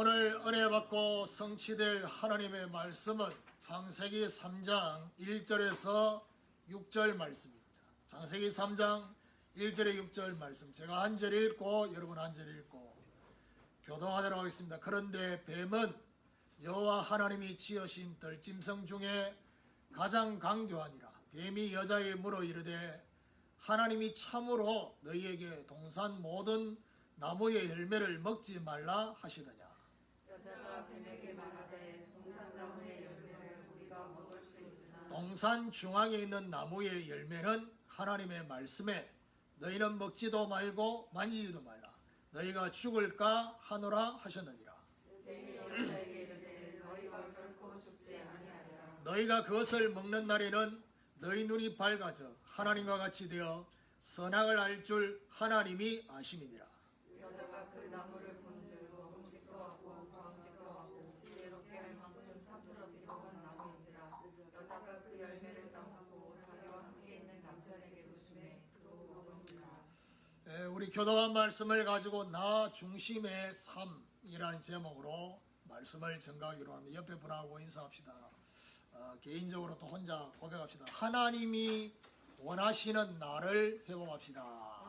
오늘 은혜 받고 성취될 하나님의 말씀은 창세기 3장 1절에서 6절 말씀입니다. 창세기 3장 1절에 6절 말씀, 제가 한 절 읽고 여러분 한 절 읽고 교동하도록 하겠습니다. 그런데 뱀은 여호와 하나님이 지으신 들짐승 중에 가장 강교하니라. 뱀이 여자에게 물어 이르되 하나님이 참으로 너희에게 동산 모든 나무의 열매를 먹지 말라 하시더냐. 여자가 뱀에게 말하되 동산 나무의 열매를 우리가 먹을 수 있으나 동산 중앙에 있는 나무의 열매는 하나님의 말씀에 너희는 먹지도 말고 만지지도 말라. 너희가 죽을까 하노라 하셨느니라. 뱀이 여자에게 이르되 너희가 결코 죽지 아니하리라. 너희가 그것을 먹는 날에는 너희 눈이 밝아져 하나님과 같이 되어 선악을 알 줄 하나님이 아심이니라. 여자가 그 나무를 본즉 먹음직도 하고 구함직도 하고 지혜롭게 할 만큼 탐스럽기도 한 나무인지라. 여자가 그 열매를 따먹고 자기와 함께 있는 남편에게도 주매 그도 먹은지라. 우리 교도한 말씀을 가지고 나 중심의 삶이라는 제목으로 말씀을 전가하기로 합니다. 옆에 분하고 인사합시다. 개인적으로 또 혼자 고백합시다. 하나님이 원하시는 나를 회복합시다.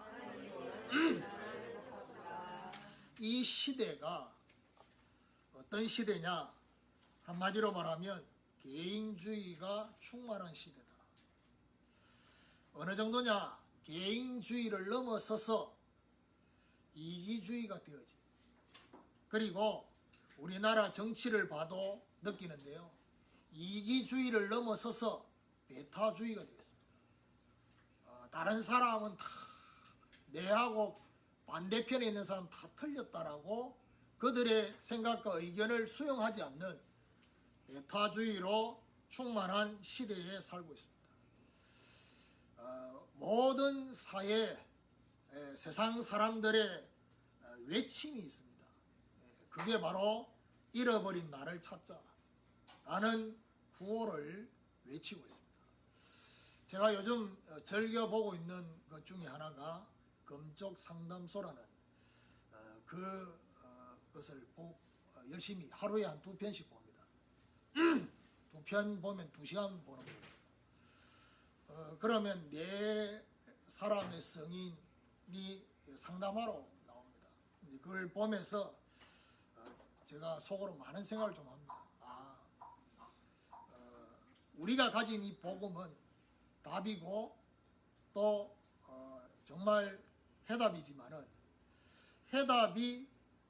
이 시대가 어떤 시대냐? 한마디로 말하면 개인주의가 충만한 시대다. 어느 정도냐? 개인주의를 넘어서서 이기주의가 되어지. 그리고 우리나라 정치를 봐도 느끼는데요. 이기주의를 넘어서서 배타주의가 되겠습니다. 다른 사람은 다 내하고 반대편에 있는 사람 다 틀렸다라고 그들의 생각과 의견을 수용하지 않는 배타주의로 충만한 시대에 살고 있습니다. 모든 사회, 세상 사람들의 외침이 있습니다. 그게 바로 잃어버린 나를 찾자. 나는 구호를 외치고 있습니다. 제가 요즘 즐겨보고 있는 것 중에 하나가 금쪽 상담소라는 그것을 열심히 하루에 한 2편씩 봅니다. 2편 보면 2시간 보는 거거든요. 그러면 4사람의 성인이 상담하러 나옵니다. 그걸 보면서 제가 속으로 많은 생각을 좀 합니다. 우리가 가진 이 복음은 답이고 또 정말 해답이지만은 해답이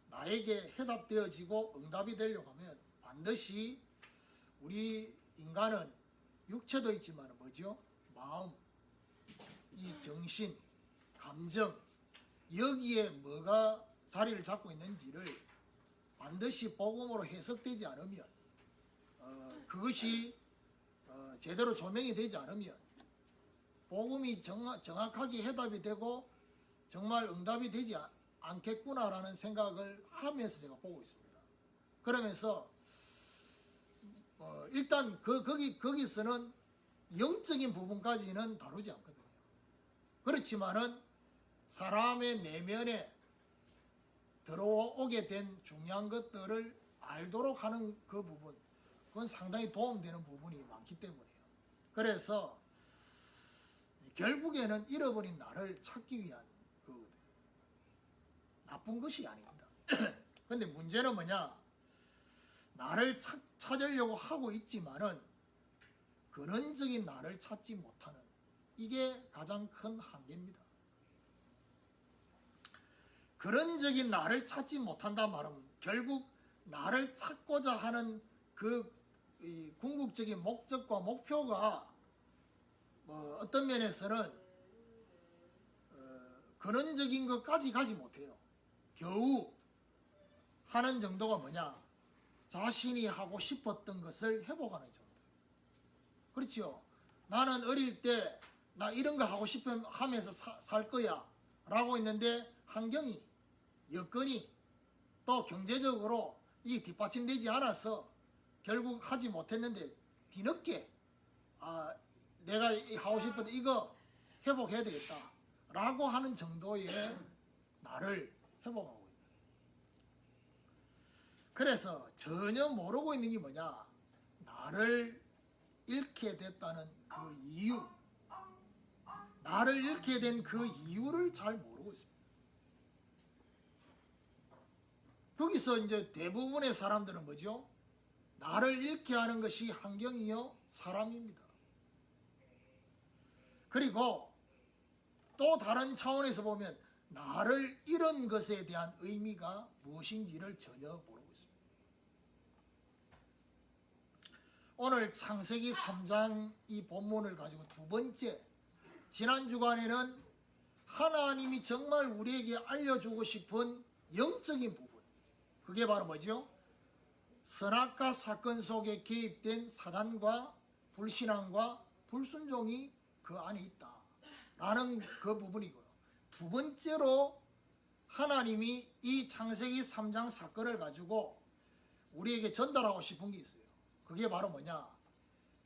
나에게 해답되어지고 응답이 되려고 하면 반드시 우리 인간은 육체도 있지만 뭐죠? 마음, 이 정신, 감정, 여기에 뭐가 자리를 잡고 있는지를 반드시 복음으로 해석되지 않으면 그것이 제대로 조명이 되지 않으면 복음이 정확하게 해답이 되고 정말 응답이 되지 않겠구나라는 생각을 하면서 제가 보고 있습니다. 그러면서 일단 거기서는 영적인 부분까지는 다루지 않거든요. 그렇지만은 사람의 내면에 들어오게 된 중요한 것들을 알도록 하는 그 부분, 그건 상당히 도움되는 부분이 많기 때문이에요. 그래서 결국에는 잃어버린 나를 찾기 위한 거거든요. 나쁜 것이 아닙니다. 근데 문제는 뭐냐? 나를 찾으려고 하고 있지만은 근원적인 나를 찾지 못하는, 이게 가장 큰 한계입니다. 근원적인 나를 찾지 못한단 말은 결국 나를 찾고자 하는 이 궁극적인 목적과 목표가 어떤 면에서는 근원적인 것까지 가지 못해요. 겨우 하는 정도가 뭐냐? 자신이 하고 싶었던 것을 회복하는 정도. 그렇죠? 나는 어릴 때 나 이런 거 하고 싶으면 하면서 살 거야 라고 했는데 환경이, 여건이 또 경제적으로 이 뒷받침되지 않아서 결국 하지 못했는데 뒤늦게 내가 하고 싶은데 이거 회복해야 되겠다 라고 하는 정도의 나를 회복하고 있는. 그래서 전혀 모르고 있는 게 뭐냐? 나를 잃게 됐다는 그 이유, 나를 잃게 된 그 이유를 잘 모르고 있습니다. 거기서 이제 대부분의 사람들은 뭐죠? 나를 잃게 하는 것이 환경이요 사람입니다. 그리고 또 다른 차원에서 보면 나를 잃은 것에 대한 의미가 무엇인지를 전혀 모르고 있습니다. 오늘 창세기 3장 이 본문을 가지고 두 번째, 지난 주간에는 하나님이 정말 우리에게 알려주고 싶은 영적인 부분, 그게 바로 뭐죠? 선악과 사건 속에 개입된 사단과 불신앙과 불순종이 그 안에 있다 라는 그 부분이고요. 두 번째로 하나님이 이 창세기 3장 사건을 가지고 우리에게 전달하고 싶은 게 있어요. 그게 바로 뭐냐?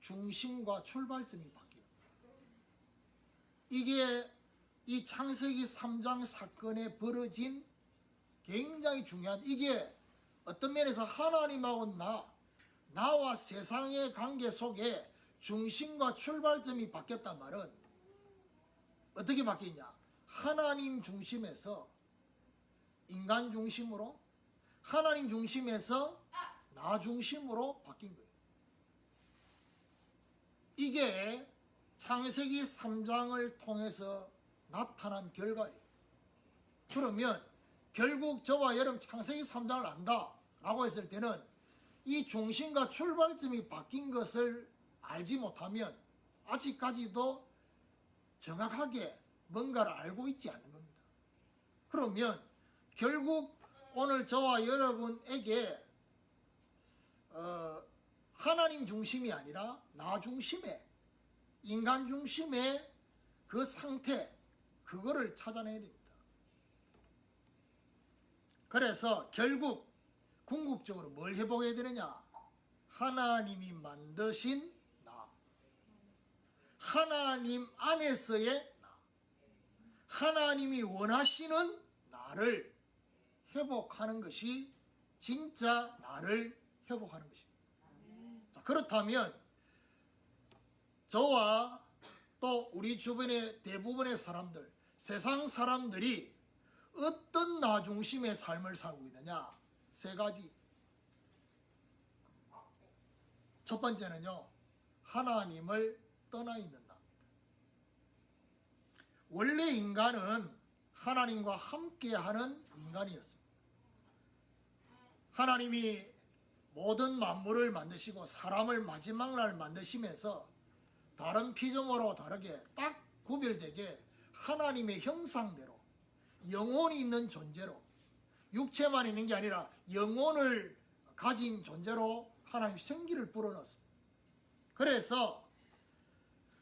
중심과 출발점이 바뀌는 거예요. 이게 이 창세기 3장 사건에 벌어진 굉장히 중요한, 이게 어떤 면에서 하나님하고 나와 세상의 관계 속에 중심과 출발점이 바뀌었단 말은 어떻게 바뀌었냐? 하나님 중심에서 인간 중심으로, 하나님 중심에서 나 중심으로 바뀐 거예요. 이게 창세기 3장을 통해서 나타난 결과예요. 그러면 결국 저와 여러분 창세기 3장을 안다 라고 했을 때는 이 중심과 출발점이 바뀐 것을 알지 못하면 아직까지도 정확하게 뭔가를 알고 있지 않는 겁니다. 그러면 결국 오늘 저와 여러분에게 하나님 중심이 아니라 나 중심의, 인간 중심의 그 상태, 그거를 찾아내야 됩니다. 그래서 결국 궁극적으로 뭘 해보게 되느냐? 하나님이 만드신 나, 하나님 안에서의 나, 하나님이 원하시는 나를 회복하는 것이 진짜 나를 회복하는 것입니다. 자, 그렇다면 저와 또 우리 주변의 대부분의 사람들, 세상 사람들이 어떤 나 중심의 삶을 살고 있느냐? 세 가지. 첫 번째는요, 하나님을 떠나 있는 나입니다. 원래 인간은 하나님과 함께하는 인간이었습니다. 하나님이 모든 만물을 만드시고 사람을 마지막 날 만드시면서 다른 피조물하고 다르게 딱 구별되게 하나님의 형상대로 영혼이 있는 존재로, 육체만 있는 게 아니라 영혼을 가진 존재로 하나님 생기를 불어넣었습니다. 그래서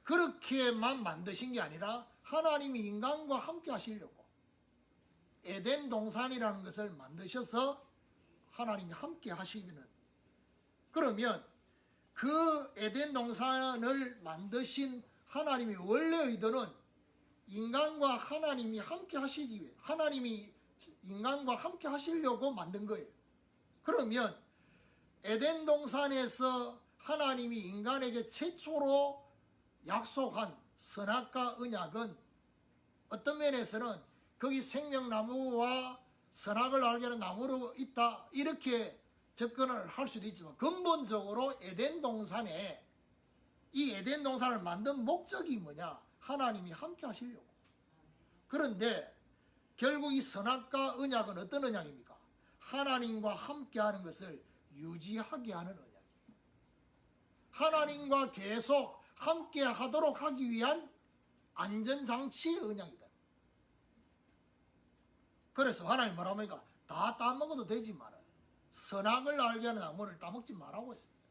그렇게만 만드신 게 아니라 하나님이 인간과 함께 하시려고 에덴 동산이라는 것을 만드셔서 하나님이 함께 하시기는, 그러면 그 에덴 동산을 만드신 하나님의 원래 의도는 인간과 하나님이 함께 하시기 위해, 하나님이 인간과 함께 하시려고 만든 거예요. 그러면 에덴 동산에서 하나님이 인간에게 최초로 약속한 선악과 언약은 어떤 면에서는 거기 생명나무와 선악을 알게 하는 나무로 있다, 이렇게 접근을 할 수도 있지만 근본적으로 에덴 동산에, 이 에덴 동산을 만든 목적이 뭐냐? 하나님이 함께 하시려고. 그런데 결국 이 선악과 언약은 어떤 언약입니까? 하나님과 함께 하는 것을 유지하게 하는 언약이에요. 하나님과 계속 함께 하도록 하기 위한 안전장치의 언약이다. 그래서 하나님 뭐라고 합니까? 다 따먹어도 되지만 선악을 알게 하는 나무를 따먹지 말라고 했습니다.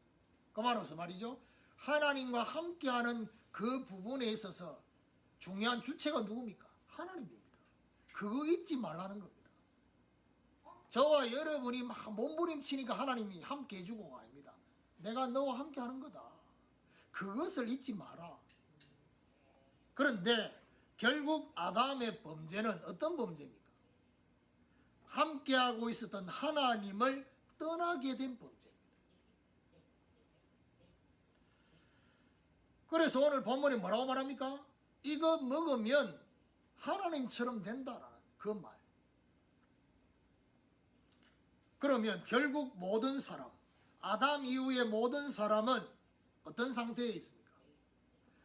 그 말은 무슨 말이죠? 하나님과 함께하는 그 부분에 있어서 중요한 주체가 누굽니까? 하나님입니다. 그거 잊지 말라는 겁니다. 저와 여러분이 막 몸부림치니까 하나님이 함께 해주고가 아닙니다. 내가 너와 함께하는 거다. 그것을 잊지 마라. 그런데 결국 아담의 범죄는 어떤 범죄입니까? 함께하고 있었던 하나님을 떠나게 된 범죄입니다. 그래서 오늘 본문이 뭐라고 말합니까? 이거 먹으면 하나님처럼 된다라는 그 말. 그러면 결국 모든 사람, 아담 이후의 모든 사람은 어떤 상태에 있습니까?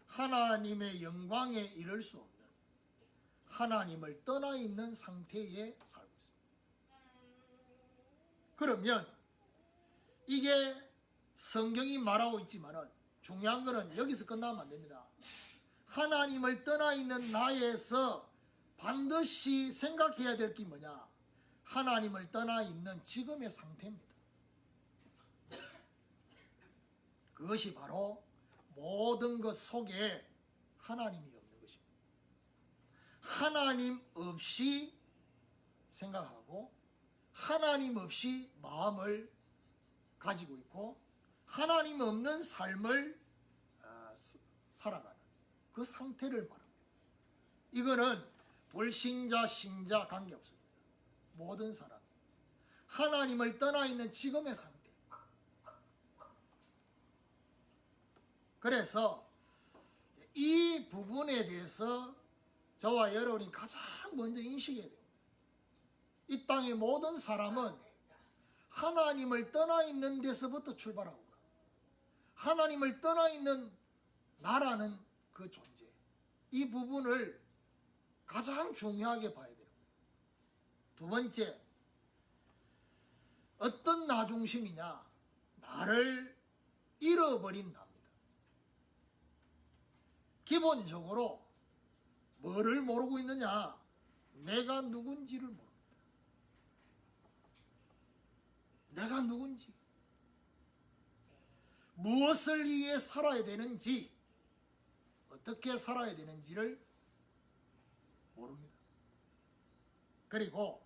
하나님의 영광에 이를 수 없는, 하나님을 떠나 있는 상태에 살고 있습니다. 그러면 이게 성경이 말하고 있지만은 중요한 거는 여기서 끝나면 안 됩니다. 하나님을 떠나 있는 나에서 반드시 생각해야 될 게 뭐냐? 하나님을 떠나 있는 지금의 상태입니다. 그것이 바로 모든 것 속에 하나님이 없는 것입니다. 하나님 없이 생각하고 하나님 없이 마음을 가지고 있고 하나님 없는 삶을 살아가는 그 상태를 말합니다. 이거는 불신자, 신자 관계없습니다. 모든 사람이 하나님을 떠나 있는 지금의 상태. 그래서 이 부분에 대해서 저와 여러분이 가장 먼저 인식해야 됩니다. 이 땅의 모든 사람은 하나님을 떠나 있는 데서부터 출발하고 하나님을 떠나 있는 나라는 그 존재, 이 부분을 가장 중요하게 봐야 돼요. 두 번째, 어떤 나 중심이냐? 나를 잃어버린 나입니다. 기본적으로 뭐를 모르고 있느냐? 내가 누군지를 모릅니다. 내가 누군지, 무엇을 위해 살아야 되는지, 어떻게 살아야 되는지를 모릅니다. 그리고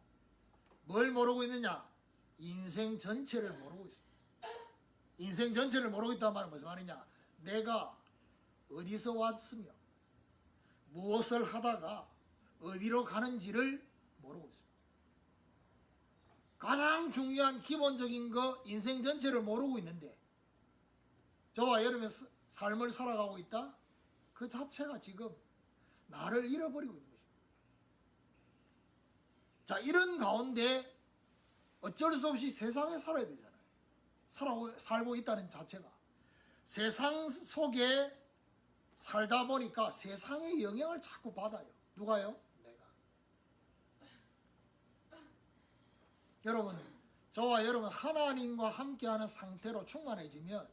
뭘 모르고 있느냐? 인생 전체를 모르고 있습니다. 인생 전체를 모르고 있다는 말은 무슨 말이냐? 내가 어디서 왔으며 무엇을 하다가 어디로 가는지를 모르고 있습니다. 가장 중요한 기본적인 거 인생 전체를 모르고 있는데 저와 여러분의 삶을 살아가고 있다? 그 자체가 지금 나를 잃어버리고 있는 것입니다. 자, 이런 가운데 어쩔 수 없이 세상에 살아야 되잖아요. 살고 있다는 자체가. 세상 속에 살다 보니까 세상의 영향을 자꾸 받아요. 누가요? 내가. 여러분, 저와 여러분 하나님과 함께하는 상태로 충만해지면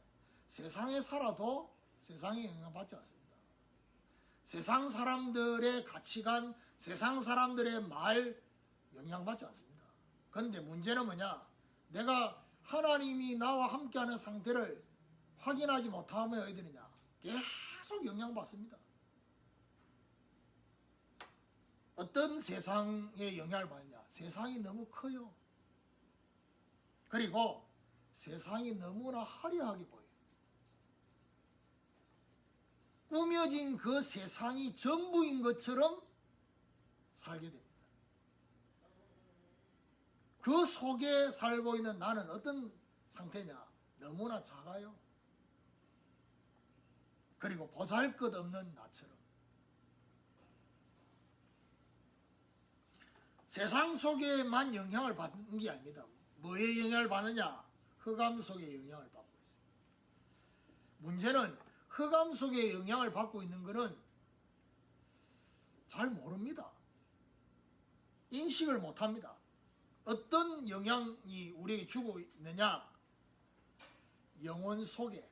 세상에 살아도 세상의 영향을 받지 않습니다. 세상 사람들의 가치관, 세상 사람들의 말 영향받지 않습니다. 그런데 문제는 뭐냐? 내가 하나님이 나와 함께하는 상태를 확인하지 못하면 어떻게 되느냐? 계속 영향받습니다. 어떤 세상에 영향을 받느냐? 세상이 너무 커요. 그리고 세상이 너무나 화려하게 보여요. 꾸며진 그 세상이 전부인 것처럼 살게 됩니다. 그 속에 살고 있는 나는 어떤 상태냐? 너무나 작아요. 그리고 보잘것없는 나처럼. 세상 속에만 영향을 받는 게 아닙니다. 뭐에 영향을 받느냐? 흑암 속에 영향을 받고 있어요. 문제는 흑암 속에 영향을 받고 있는 것은 잘 모릅니다. 인식을 못합니다. 어떤 영향이 우리에게 주고 있느냐? 영혼 속에,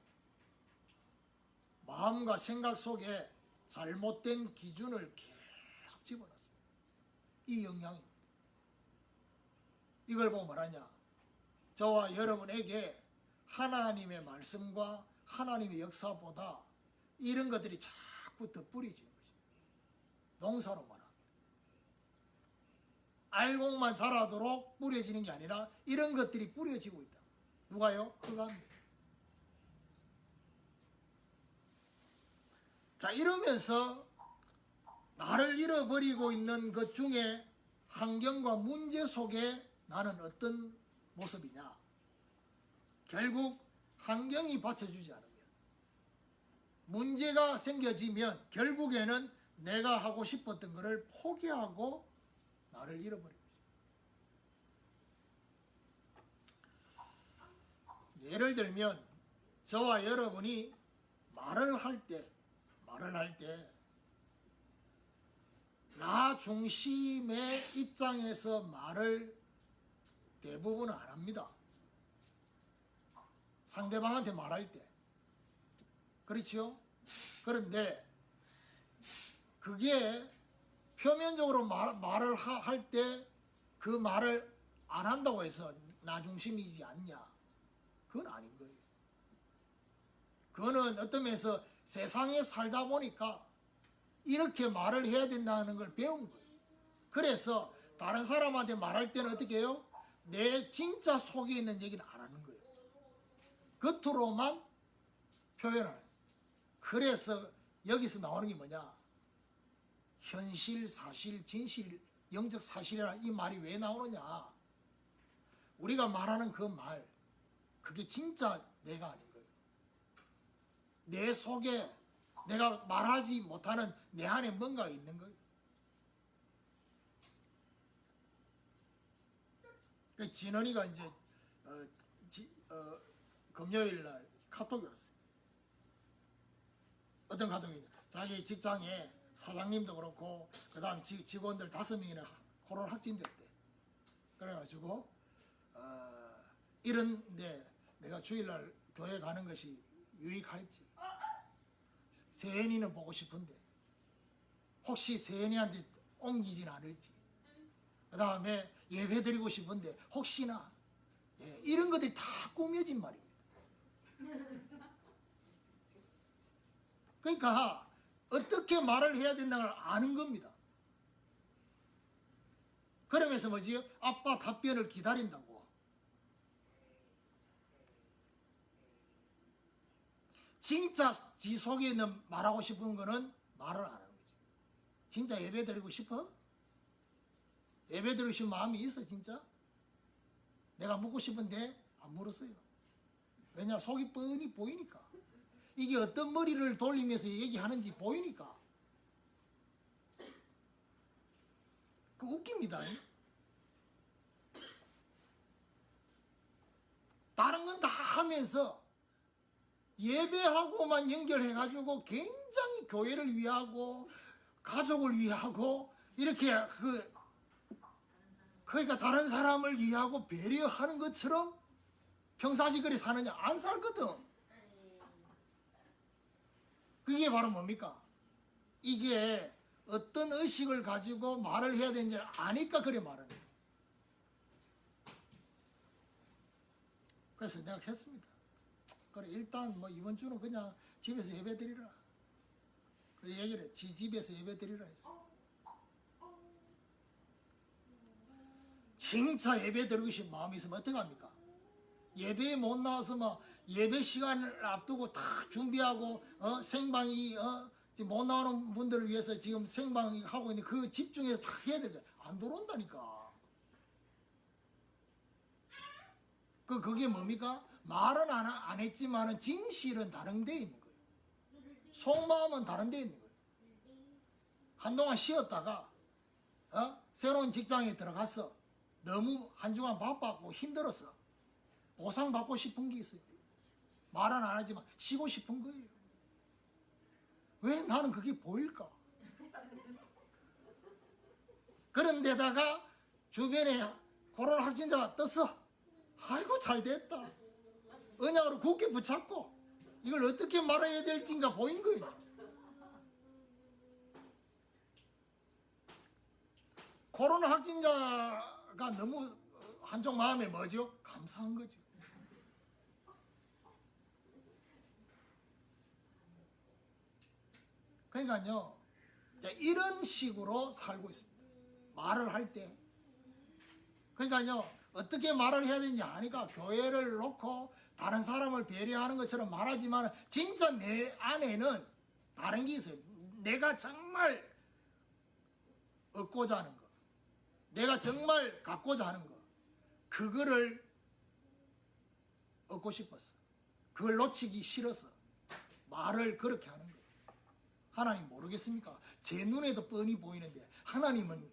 마음과 생각 속에 잘못된 기준을 계속 집어넣습니다. 이 영향입니다. 이걸 보고 말하냐? 저와 여러분에게 하나님의 말씀과 하나님의 역사보다 이런 것들이 자꾸 덧뿌려지는 것입니다. 농사로 말합니다. 알곡만 자라도록 뿌려지는 게 아니라 이런 것들이 뿌려지고 있다. 누가요? 흑암이에요. 자, 이러면서 나를 잃어버리고 있는 것 중에 환경과 문제 속에 나는 어떤 모습이냐? 결국 환경이 받쳐주지 않으면, 문제가 생겨지면 결국에는 내가 하고 싶었던 것을 포기하고 나를 잃어버리고. 예를 들면 저와 여러분이 말을 할 때 나 중심의 입장에서 말을 대부분은 안 합니다. 상대방한테 말할 때. 그렇죠? 그런데 그게 표면적으로 말을 할 때 그 말을 안 한다고 해서 나 중심이지 않냐? 그건 아닌 거예요. 그거는 어떤 면에서 세상에 살다 보니까 이렇게 말을 해야 된다는 걸 배운 거예요. 그래서 다른 사람한테 말할 때는 어떻게 해요? 내 진짜 속에 있는 얘기는 안 하는 거예요. 겉으로만 표현하는. 그래서 여기서 나오는 게 뭐냐? 현실, 사실, 진실, 영적 사실이라는 이 말이 왜 나오느냐? 우리가 말하는 그 말, 그게 진짜 내가 아닌 거예요. 내 속에 내가 말하지 못하는 내 안에 뭔가가 있는 거예요. 그 진원이가 이제 금요일 날 카톡이 왔어요. 어떤 카톡이 자기 직장에 사장님도 그렇고 그 다음 직원들 5명이나 코로나 확진됐대. 그래가지고 이런데 내가 주일날 교회 가는 것이 유익할지, 세연이는 보고 싶은데 혹시 세연이한테 옮기진 않을지, 그 다음에 예배 드리고 싶은데 혹시나, 이런 것들이 다 꾸며진 말입니다. 그러니까 어떻게 말을 해야 된다는 걸 아는 겁니다. 그러면서 뭐지? 아빠 답변을 기다린다고. 진짜 지 속에 있는 말하고 싶은 거는 말을 안 하는 거지. 진짜 예배 드리고 싶어? 예배 드리고 싶은 마음이 있어 진짜? 내가 묻고 싶은데 안 물었어요. 왜냐? 속이 뻔히 보이니까. 이게 어떤 머리를 돌리면서 얘기하는지 보이니까. 그 웃깁니다. 다른 건 다 하면서 예배하고만 연결해가지고 굉장히 교회를 위하고 가족을 위하고 이렇게 그러니까 다른 사람을 위하고 배려하는 것처럼 평상시 그리 사느냐? 안 살거든. 그게 바로 뭡니까? 이게 어떤 의식을 가지고 말을 해야 되는지 아니까 그래 말하는 거예요. 그래서 내가 했습니다. 그래 일단 뭐 이번 주는 그냥 집에서 예배 드리라. 그래 얘기를 해. 지 집에서 예배 드리라 했어. 진짜 예배 드리고 싶은 마음이 있으면 어떡합니까? 예배에 못 나와서 뭐 예배 시간을 앞두고 다 준비하고 생방이 지금 못 나오는 분들을 위해서 지금 생방이 하고 있는 그 집중해서 다 해야 될 거야. 안 들어온다니까. 그게 뭡니까? 말은 안 했지만은 진실은 다른 데 있는 거예요. 속마음은 다른 데 있는 거예요. 한동안 쉬었다가 새로운 직장에 들어갔어. 너무 한 주간 바빴고 힘들었어. 보상받고 싶은 게 있어요. 말은 안 하지만 쉬고 싶은 거예요. 왜 나는 그게 보일까? 그런데다가 주변에 코로나 확진자가 떴어. 아이고 잘 됐다. 언약으로 굳게 붙잡고 이걸 어떻게 말해야 될지가 보인 거예요. 코로나 확진자가 너무 한쪽 마음에 뭐죠? 감사한 거죠. 그러니까요, 이런 식으로 살고 있습니다. 말을 할 때. 그러니까요, 어떻게 말을 해야 되는지 아니까 교회를 놓고 다른 사람을 배려하는 것처럼 말하지만 진짜 내 안에는 다른 게 있어요. 내가 정말 얻고자 하는 거. 내가 정말 갖고자 하는 거. 그거를 얻고 싶었어. 그걸 놓치기 싫어서 말을 그렇게 하는 거예요. 하나님 모르겠습니까? 제 눈에도 뻔히 보이는데 하나님은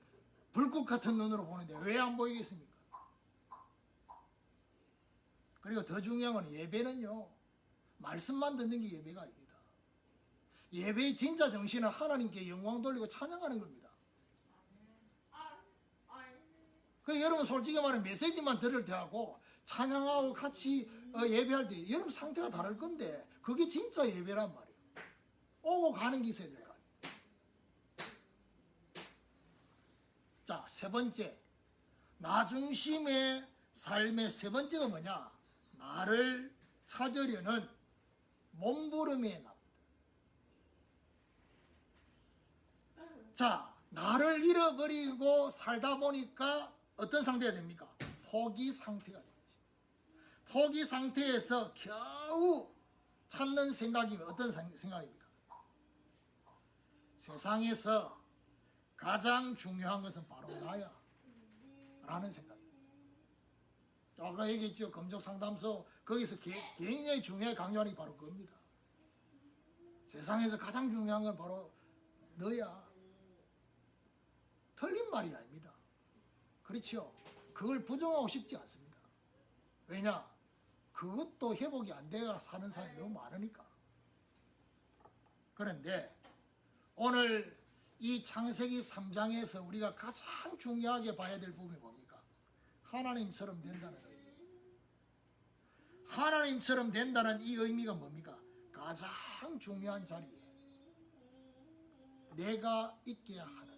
불꽃 같은 눈으로 보는데 왜 안 보이겠습니까? 그리고 더 중요한 건 예배는요, 말씀만 듣는 게 예배가 아닙니다. 예배의 진짜 정신은 하나님께 영광 돌리고 찬양하는 겁니다. 그 여러분 솔직히 말하면 메시지만 들을 때하고 찬양하고 같이 예배할 때 여러분 상태가 다를 건데 그게 진짜 예배란 말이에요. 오고 가는 게 있어야 될 거 아니에요. 자, 세 번째, 나 중심의 삶의 세 번째가 뭐냐? 나를 찾으려는 몸부림에 나옵니다. 자, 나를 잃어버리고 살다 보니까 어떤 상태가 됩니까? 포기 상태가 됩니다. 포기 상태에서 겨우 찾는 생각이 어떤 생각입니까? 세상에서 가장 중요한 것은 바로 나야 라는 생각입니다. 아까 얘기했죠. 금족 상담소 거기서 굉장히 중요하게 강조하는 게 바로 그겁니다. 세상에서 가장 중요한 건 바로 너야. 틀린 말이 아닙니다. 그렇죠? 그걸 부정하고 싶지 않습니다. 왜냐? 그것도 회복이 안 돼가 사는 사람이 너무 많으니까. 그런데 오늘 이 창세기 3장에서 우리가 가장 중요하게 봐야 될 부분이 뭡니까? 하나님처럼 된다는 의미. 하나님처럼 된다는 이 의미가 뭡니까? 가장 중요한 자리에 내가 있게 하는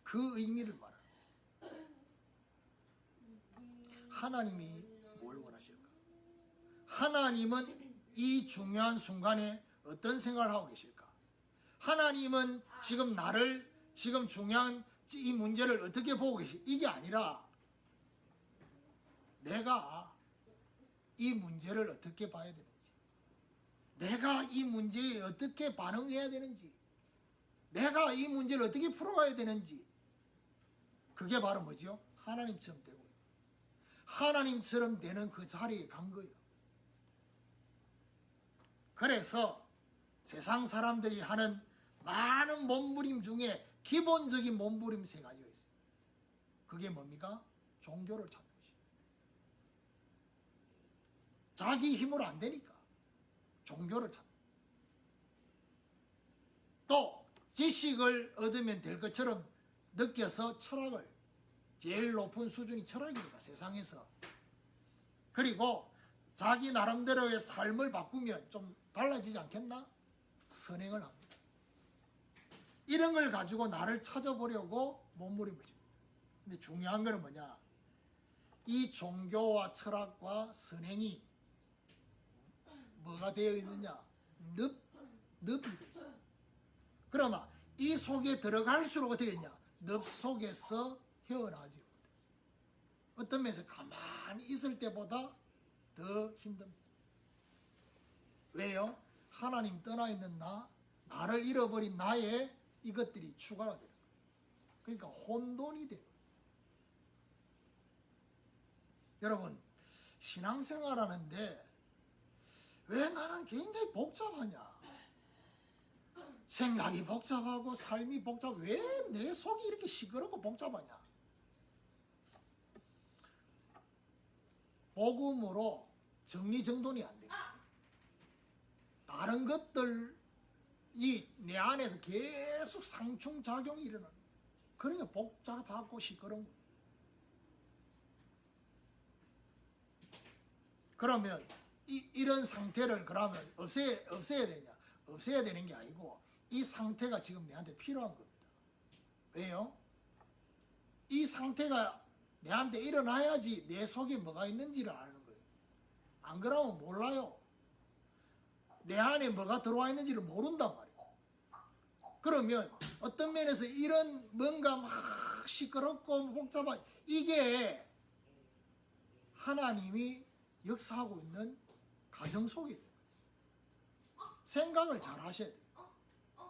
그 의미를 말합니다. 하나님이 뭘 원하실까? 하나님은 이 중요한 순간에 어떤 생각을 하고 계실까? 하나님은 지금 나를 지금 중요한 이 문제를 어떻게 보고 계실까? 이게 아니라 내가 이 문제를 어떻게 봐야 되는지, 내가 이 문제에 어떻게 반응해야 되는지, 내가 이 문제를 어떻게 풀어가야 되는지, 그게 바로 뭐죠? 하나님처럼 되고 있는, 하나님처럼 되는 그 자리에 간 거예요. 그래서 세상 사람들이 하는 많은 몸부림 중에 기본적인 몸부림 세 가지가 있어요. 그게 뭡니까? 종교를 찾는 것입니다. 자기 힘으로 안 되니까 종교를 찾는. 또 지식을 얻으면 될 것처럼 느껴서 철학을, 제일 높은 수준이 철학이니까 세상에서. 그리고 자기 나름대로의 삶을 바꾸면 좀 달라지지 않겠나? 선행을 합니다. 이런 걸 가지고 나를 찾아보려고 몸부림을 칩니다. 근데 중요한 거는 뭐냐? 이 종교와 철학과 선행이 뭐가 되어 있느냐? 늪이 되어 있어요. 그러면 이 속에 들어갈수록 어떻게 되냐? 늪 속에서 헤어나지 못해. 어떤 면에서 가만히 있을 때보다 더 힘듭니다. 왜요? 하나님 떠나 있는 나를 잃어버린 나의 이것들이 추가가 되는 거예요. 그러니까 혼돈이 되는 거예요. 여러분, 신앙생활 하는데 왜 나는 굉장히 복잡하냐? 생각이 복잡하고 삶이 복잡, 왜 내 속이 이렇게 시끄럽고 복잡하냐? 복음으로 정리정돈이 안 돼요. 다른 것들이 내 안에서 계속 상충작용이 일어나는 거예요. 그러니까 복잡하고 시끄러운 거예요. 그러면 이런 상태를 그러면 없애야 되냐? 없애야 되는 게 아니고 이 상태가 지금 내한테 필요한 겁니다. 왜요? 이 상태가 내한테 일어나야지 내 속에 뭐가 있는지를 아는 거예요. 안 그러면 몰라요. 내 안에 뭐가 들어와 있는지를 모른단 말이에요. 그러면 어떤 면에서 이런 뭔가 막 시끄럽고 복잡한 이게 하나님이 역사하고 있는 가정 속에 있는 거예요. 생각을 잘 하셔야 돼요.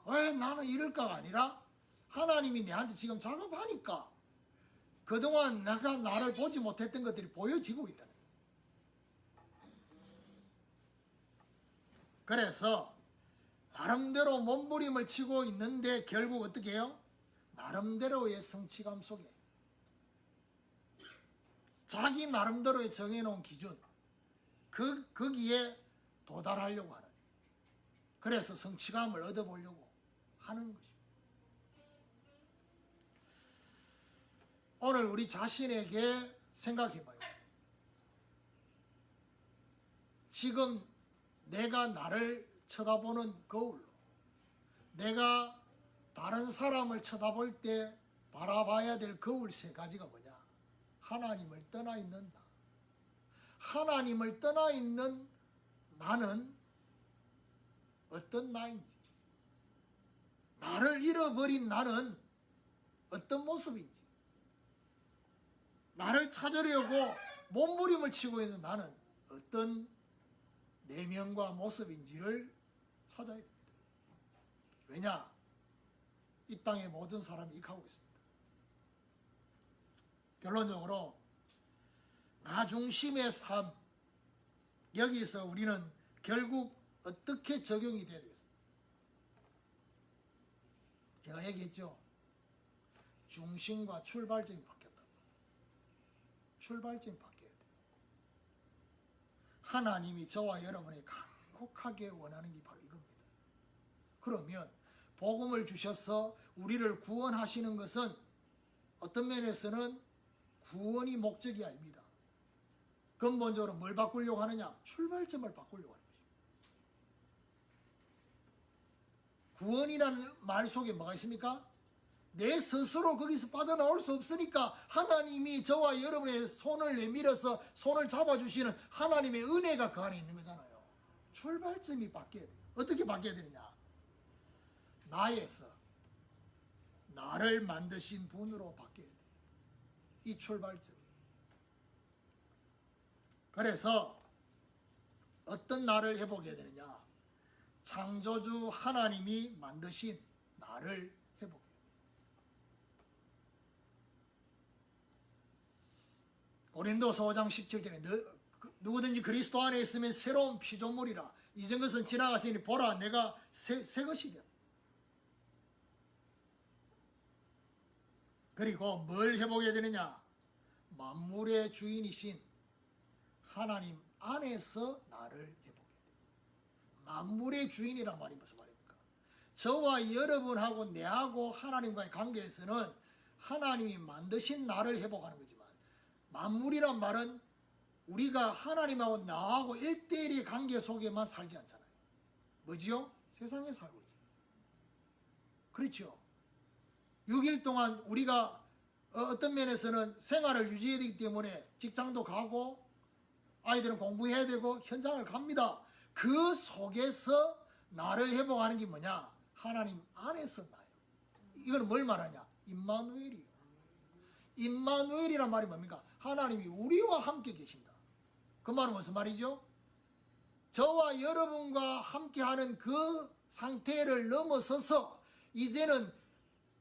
왜 나는 이럴까가 아니라 하나님이 내한테 지금 작업하니까 그동안 내가 나를 보지 못했던 것들이 보여지고 있다는 거예요. 그래서 나름대로 몸부림을 치고 있는데 결국 어떻게 해요? 나름대로의 성취감 속에 자기 나름대로의 정해놓은 기준 거기에 도달하려고 하는, 그래서 성취감을 얻어보려고 하는 것입니다. 오늘 우리 자신에게 생각해봐요. 지금 내가 나를 쳐다보는 거울로, 내가 다른 사람을 쳐다볼 때 바라봐야 될 거울 세 가지가 뭐냐? 하나님을 떠나 있는 나. 하나님을 떠나 있는 나는 어떤 나인지, 나를 잃어버린 나는 어떤 모습인지, 나를 찾으려고 몸부림을 치고 있는 나는 어떤 내면과 모습인지를 찾아야 됩니다. 왜냐? 이 땅의 모든 사람이 익하고 있습니다. 결론적으로 나 중심의 삶, 여기서 우리는 결국 어떻게 적용이 돼야 되겠습니까? 제가 얘기했죠. 중심과 출발점이 바뀌었다고. 출발점이 바뀌어야 돼요. 하나님이 저와 여러분이 간곡하게 원하는 게 바로 이겁니다. 그러면 복음을 주셔서 우리를 구원하시는 것은 어떤 면에서는 구원이 목적이 아닙니다. 근본적으로 뭘 바꾸려고 하느냐? 출발점을 바꾸려고 하는 것입니다. 구원이라는 말 속에 뭐가 있습니까? 내 스스로 거기서 빠져나올 수 없으니까 하나님이 저와 여러분의 손을 내밀어서 손을 잡아주시는 하나님의 은혜가 그 안에 있는 거잖아요. 출발점이 바뀌어야 돼요. 어떻게 바뀌어야 되느냐? 나에서 나를 만드신 분으로 바뀌어야 돼요. 이 출발점이. 그래서 어떤 나를 회복해야 되느냐? 창조주 하나님이 만드신 나를 회복해야 돼요. 고린도서 5장 17절에 누구든지 그리스도 안에 있으면 새로운 피조물이라. 이전 것은 지나갔으니 보라 내가 새 것이랴. 그리고 뭘 회복해야 되느냐? 만물의 주인이신 하나님 안에서 나를 회복해야 돼요. 만물의 주인이란 말이 무슨 말입니까? 저와 여러분하고 내하고 하나님과의 관계에서는 하나님이 만드신 나를 회복하는 거지만, 만물이란 말은 우리가 하나님하고 나하고 1대1의 관계 속에만 살지 않잖아요. 뭐지요? 세상에 살고 있죠. 그렇죠. 6일 동안 우리가 어떤 면에서는 생활을 유지해야 되기 때문에 직장도 가고 아이들은 공부해야 되고 현장을 갑니다. 그 속에서 나를 회복하는 게 뭐냐? 하나님 안에서 나요. 이건 뭘 말하냐? 임마누엘이요. 임마누엘이란 말이 뭡니까? 하나님이 우리와 함께 계신다. 그 말은 무슨 말이죠? 저와 여러분과 함께하는 그 상태를 넘어서서 이제는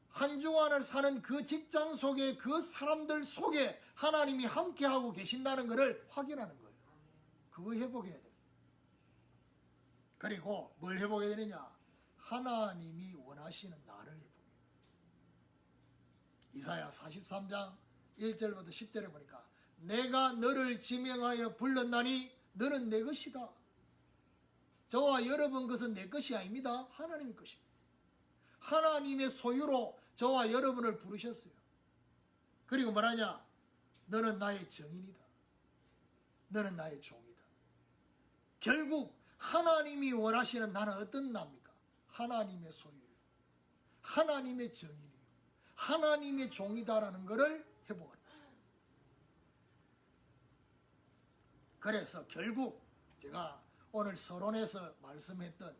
한 주간을 사는 그 직장 속에 그 사람들 속에 하나님이 함께하고 계신다는 것을 확인하는 거예요. 그거 회복해야 돼요. 그리고 뭘 회복해야 되느냐? 하나님이 원하시는 나를 회복해요. 이사야 43장 1절부터 10절에 보니까 내가 너를 지명하여 불렀나니 너는 내 것이다. 저와 여러분 것은 내 것이 아닙니다. 하나님의 것입니다. 하나님의 소유로 저와 여러분을 부르셨어요. 그리고 뭐라냐? 너는 나의 정인이다. 너는 나의 종이다. 결국 하나님이 원하시는 나는 어떤 나입니까? 하나님의 소유예요. 하나님의 정인이에요. 하나님의 종이다라는 것을 회복하는 거예요. 그래서 결국 제가 오늘 서론에서 말씀했던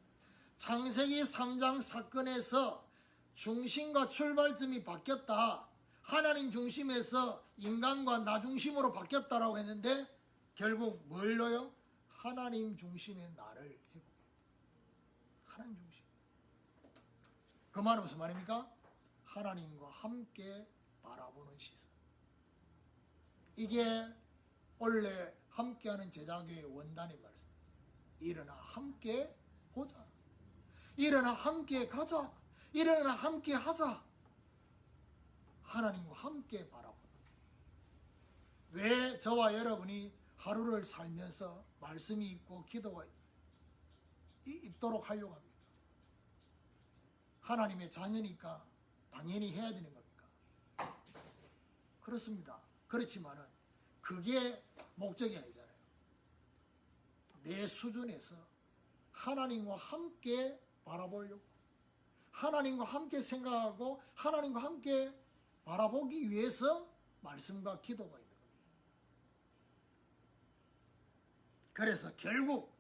창세기 3장 사건에서 중심과 출발점이 바뀌었다. 하나님 중심에서 인간과 나 중심으로 바뀌었다라고 했는데 결국 뭘로요? 하나님 중심의 나를 회복해요. 하나님 중심. 그 말은 무슨 말입니까? 하나님과 함께 바라보는 시선. 이게 원래 함께하는 제자교의 원단의 말씀. 일어나 함께 보자. 일어나 함께 가자. 일어나 함께 하자. 하나님과 함께 바라보는. 왜 저와 여러분이 하루를 살면서 말씀이 있고 기도가 있도록 하려고 합니까? 하나님의 자녀니까 당연히 해야 되는 겁니까? 그렇습니다. 그렇지만은 그게 목적이 아니잖아요. 내 수준에서 하나님과 함께 바라보려고, 하나님과 함께 생각하고 하나님과 함께 바라보기 위해서 말씀과 기도가 있는 겁니다. 그래서 결국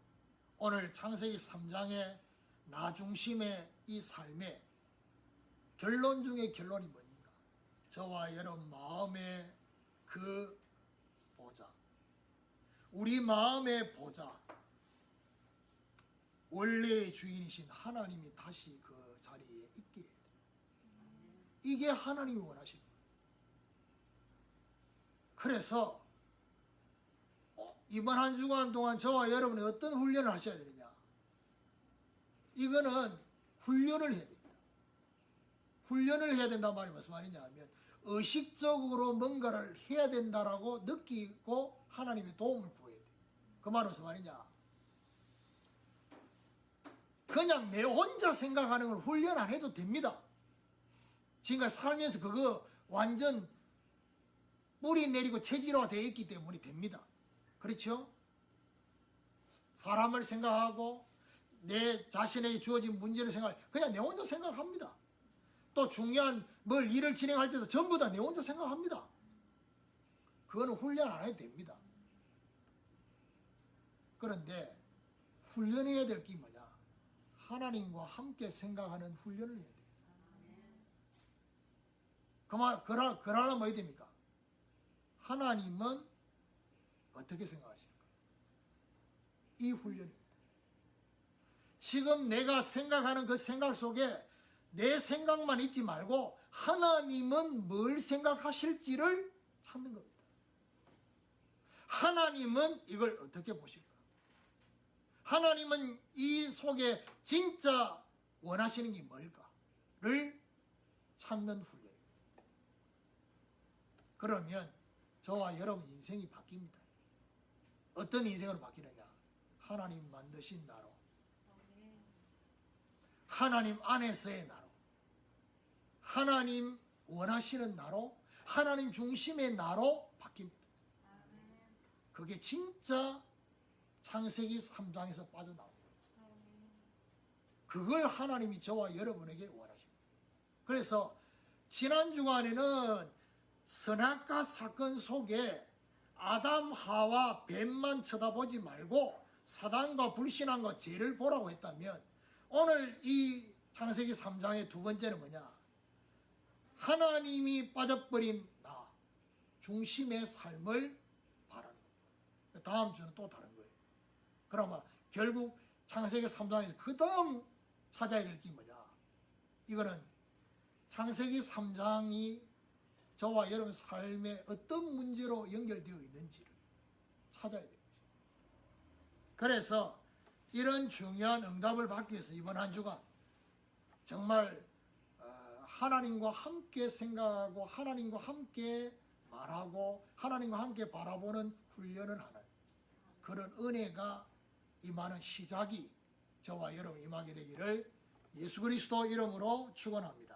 오늘 창세기 3장의 나 중심의 이 삶의 결론 중의 결론이 뭡니까? 저와 여러분 마음의 그 보좌, 우리 마음의 보좌, 원래의 주인이신 하나님이 다시 그 자리에 있게 해야 돼요. 이게 하나님이 원하시는 거예요. 그래서 이번 한 주간 동안 저와 여러분이 어떤 훈련을 하셔야 되느냐? 이거는 훈련을 해야 됩니다. 훈련을 해야 된다는 말이 무슨 말이냐 하면 의식적으로 뭔가를 해야 된다라고 느끼고 하나님의 도움을 구해야 돼요. 그 말은 무슨 말이냐? 그냥 내 혼자 생각하는 걸 훈련 안 해도 됩니다. 지금까지 살면서 그거 완전 뿌리 내리고 체질화가 되어 있기 때문에 됩니다. 그렇죠? 사람을 생각하고 내 자신에게 주어진 문제를 그냥 내 혼자 생각합니다. 또 중요한 일을 진행할 때도 전부 다 내 혼자 생각합니다. 그거는 훈련 안 해도 됩니다. 그런데 훈련해야 될 게 뭐냐? 하나님과 함께 생각하는 훈련을 해야 돼요. 그러려면 뭐 해야 됩니까? 하나님은 어떻게 생각하십니까? 이 훈련입니다. 지금 내가 생각하는 그 생각 속에 내 생각만 있지 말고 하나님은 뭘 생각하실지를 찾는 겁니다. 하나님은 이걸 어떻게 보실까? 하나님은 이 속에 진짜 원하시는 게 뭘까를 찾는 훈련입니다. 그러면 저와 여러분 인생이 바뀝니다. 어떤 인생으로 바뀌느냐? 하나님 만드신 나로, 하나님 안에서의 나로, 하나님 원하시는 나로, 하나님 중심의 나로 바뀝니다. 그게 진짜 창세기 3장에서 빠져나온 거예요. 그걸 하나님이 저와 여러분에게 원하십니다. 그래서 지난 주간에는 선악과 사건 속에 아담, 하와, 뱀만 쳐다보지 말고 사단과 불신앙과 죄를 보라고 했다면 오늘 이 창세기 3장의 두 번째는 뭐냐? 하나님이 빠져버린 나 중심의 삶을 바라는 거예요. 다음 주는 또 다른 거예요. 그러면 결국 창세기 3장에서 그 다음 찾아야 될 게 뭐냐? 이거는 창세기 3장이 저와 여러분 삶에 어떤 문제로 연결되어 있는지를 찾아야 됩니다. 그래서 이런 중요한 응답을 받기 위해서 이번 한 주간 정말 하나님과 함께 생각하고 하나님과 함께 말하고 하나님과 함께 바라보는 훈련을 하는 그런 은혜가 임하는 시작이 저와 여러분 임하게 되기를 예수 그리스도 이름으로 축원합니다.